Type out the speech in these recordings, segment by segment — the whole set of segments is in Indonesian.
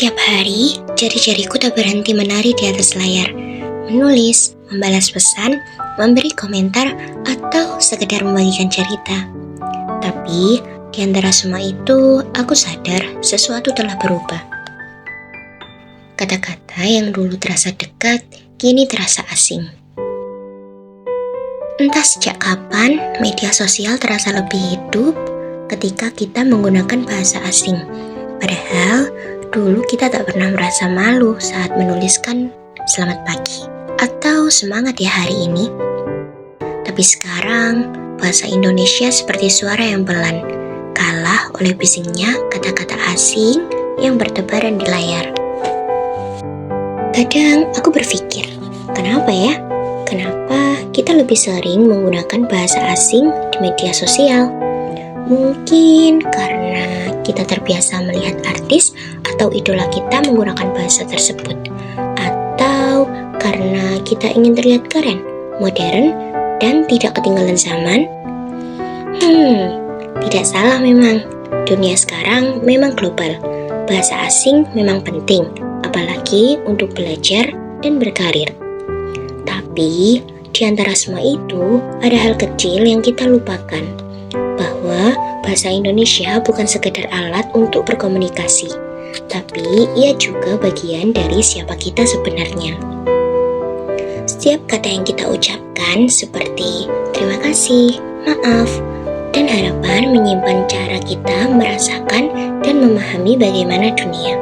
Setiap hari, jari-jariku tak berhenti menari di atas layar, menulis, membalas pesan, memberi komentar, atau sekedar membagikan cerita. Tapi, di antara semua itu, aku sadar sesuatu telah berubah. Kata-kata yang dulu terasa dekat, kini terasa asing. Entah sejak kapan, media sosial terasa lebih hidup ketika kita menggunakan bahasa asing. Padahal, dulu kita tak pernah merasa malu saat menuliskan selamat pagi atau semangat ya hari ini. Tapi sekarang, bahasa Indonesia seperti suara yang pelan, kalah oleh bisingnya kata-kata asing yang bertebaran di layar. Kadang aku berpikir, kenapa ya? Kenapa kita lebih sering menggunakan bahasa asing di media sosial? Mungkin karena kita terbiasa melihat artis atau idola kita menggunakan bahasa tersebut. Atau karena kita ingin terlihat keren, modern, dan tidak ketinggalan zaman? Tidak salah memang. Dunia sekarang memang global. Bahasa asing memang penting, apalagi untuk belajar dan berkarir. Tapi, di antara semua itu, ada hal kecil yang kita lupakan. Bahwa bahasa Indonesia bukan sekedar alat untuk berkomunikasi, tapi ia juga bagian dari siapa kita sebenarnya. Setiap kata yang kita ucapkan seperti terima kasih, maaf, dan harapan menyimpan cara kita merasakan dan memahami bagaimana dunia.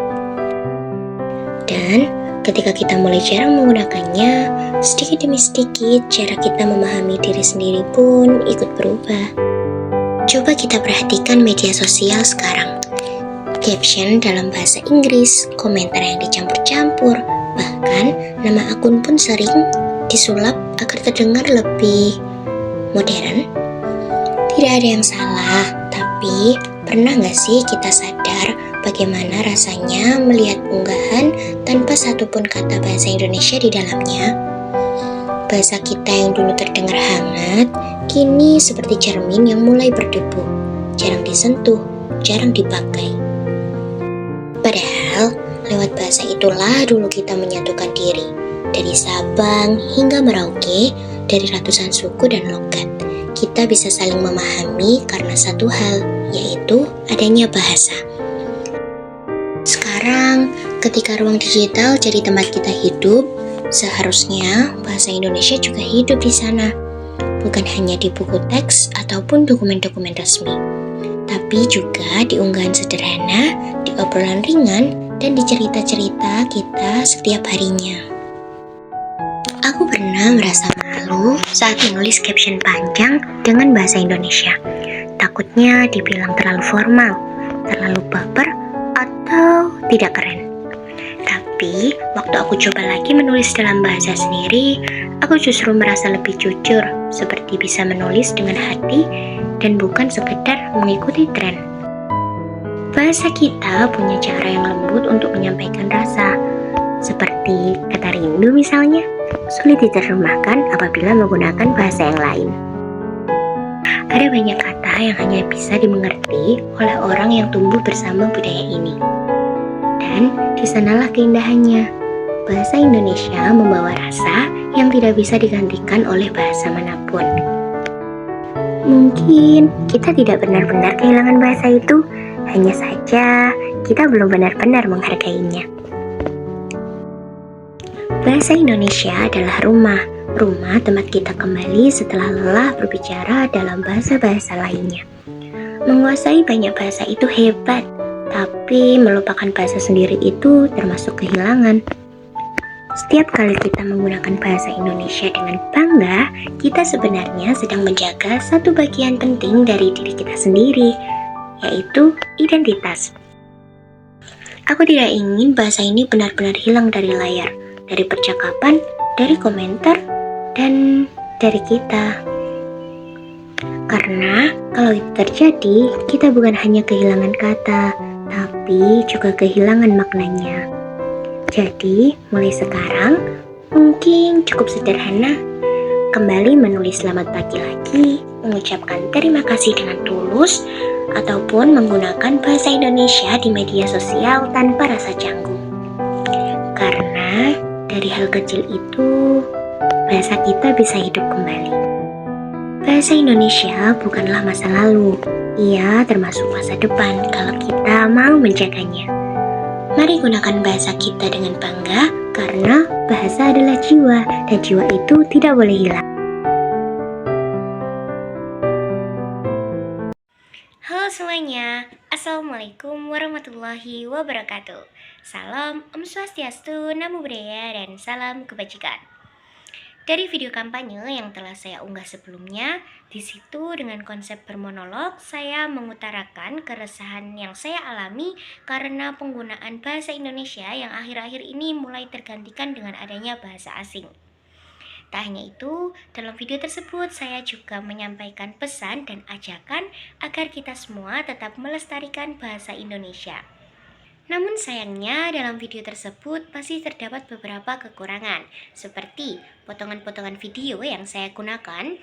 Dan ketika kita mulai jarang menggunakannya, sedikit demi sedikit cara kita memahami diri sendiri pun ikut berubah. Coba kita perhatikan media sosial sekarang. Caption dalam bahasa Inggris, komentar yang dicampur-campur, bahkan nama akun pun sering disulap agar terdengar lebih modern. Tidak ada yang salah, tapi pernah nggak sih kita sadar bagaimana rasanya melihat unggahan tanpa satupun kata bahasa Indonesia di dalamnya? Bahasa kita yang dulu terdengar hangat, kini seperti cermin yang mulai berdebu, jarang disentuh, jarang dipakai. Padahal, lewat bahasa itulah dulu kita menyatukan diri, dari Sabang hingga Merauke, dari ratusan suku dan logat. Kita bisa saling memahami karena satu hal, yaitu adanya bahasa. Sekarang, ketika ruang digital jadi tempat kita hidup, seharusnya bahasa Indonesia juga hidup di sana. Bukan hanya di buku teks ataupun dokumen-dokumen resmi, tapi juga di unggahan sederhana, di obrolan ringan, dan di cerita-cerita kita setiap harinya. Aku pernah merasa malu saat menulis caption panjang dengan bahasa Indonesia. Takutnya dibilang terlalu formal, terlalu baper, atau tidak keren. Tapi, waktu aku coba lagi menulis dalam bahasa sendiri, aku justru merasa lebih jujur, seperti bisa menulis dengan hati dan bukan sekedar mengikuti tren. Bahasa kita punya cara yang lembut untuk menyampaikan rasa, seperti kata rindu misalnya, sulit diterjemahkan apabila menggunakan bahasa yang lain. Ada banyak kata yang hanya bisa dimengerti oleh orang yang tumbuh bersama budaya ini. Dan di sanalah keindahannya. Bahasa Indonesia membawa rasa yang tidak bisa digantikan oleh bahasa manapun. Mungkin kita tidak benar-benar kehilangan bahasa itu, hanya saja kita belum benar-benar menghargainya. Bahasa Indonesia adalah rumah tempat kita kembali setelah lelah berbicara dalam bahasa-bahasa lainnya. Menguasai banyak bahasa itu hebat, tapi melupakan bahasa sendiri itu termasuk kehilangan. Setiap kali kita menggunakan bahasa Indonesia dengan bangga, kita sebenarnya sedang menjaga satu bagian penting dari diri kita sendiri, yaitu identitas. Aku tidak ingin bahasa ini benar-benar hilang dari layar, dari percakapan, dari komentar, dan dari kita. Karena kalau itu terjadi, kita bukan hanya kehilangan kata, tapi juga kehilangan maknanya. Jadi, mulai sekarang, mungkin cukup sederhana, kembali menulis selamat pagi lagi, mengucapkan terima kasih dengan tulus, ataupun menggunakan bahasa Indonesia di media sosial tanpa rasa canggung. Karena dari hal kecil itu, bahasa kita bisa hidup kembali. Bahasa Indonesia bukanlah masa lalu, ia termasuk masa depan kalau kita mau menjaganya. Mari gunakan bahasa kita dengan bangga, karena bahasa adalah jiwa, dan jiwa itu tidak boleh hilang. Halo semuanya, Assalamualaikum warahmatullahi wabarakatuh. Salam Om Swastiastu, Namo Buddhaya, dan salam kebajikan. Dari video kampanye yang telah saya unggah sebelumnya, di situ dengan konsep bermonolog, saya mengutarakan keresahan yang saya alami karena penggunaan bahasa Indonesia yang akhir-akhir ini mulai tergantikan dengan adanya bahasa asing. Tak hanya itu, dalam video tersebut saya juga menyampaikan pesan dan ajakan agar kita semua tetap melestarikan bahasa Indonesia. Namun sayangnya dalam video tersebut masih terdapat beberapa kekurangan, seperti potongan-potongan video yang saya gunakan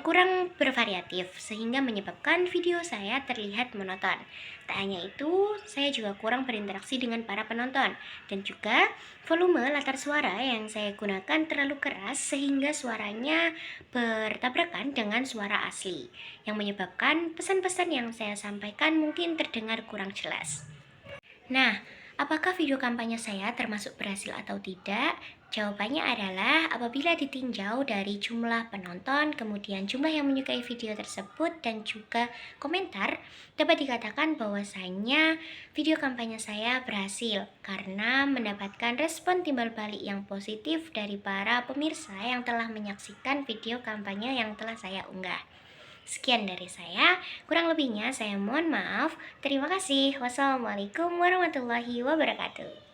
kurang bervariatif sehingga menyebabkan video saya terlihat monoton. Tak hanya itu, saya juga kurang berinteraksi dengan para penonton, dan juga volume latar suara yang saya gunakan terlalu keras sehingga suaranya bertabrakan dengan suara asli, yang menyebabkan pesan-pesan yang saya sampaikan mungkin terdengar kurang jelas. Nah, apakah video kampanye saya termasuk berhasil atau tidak? Jawabannya adalah apabila ditinjau dari jumlah penonton, kemudian jumlah yang menyukai video tersebut, dan juga komentar, dapat dikatakan bahwasanya video kampanye saya berhasil karena mendapatkan respon timbal balik yang positif dari para pemirsa yang telah menyaksikan video kampanye yang telah saya unggah. Sekian dari saya, kurang lebihnya saya mohon maaf. Terima kasih. Wassalamualaikum warahmatullahi wabarakatuh.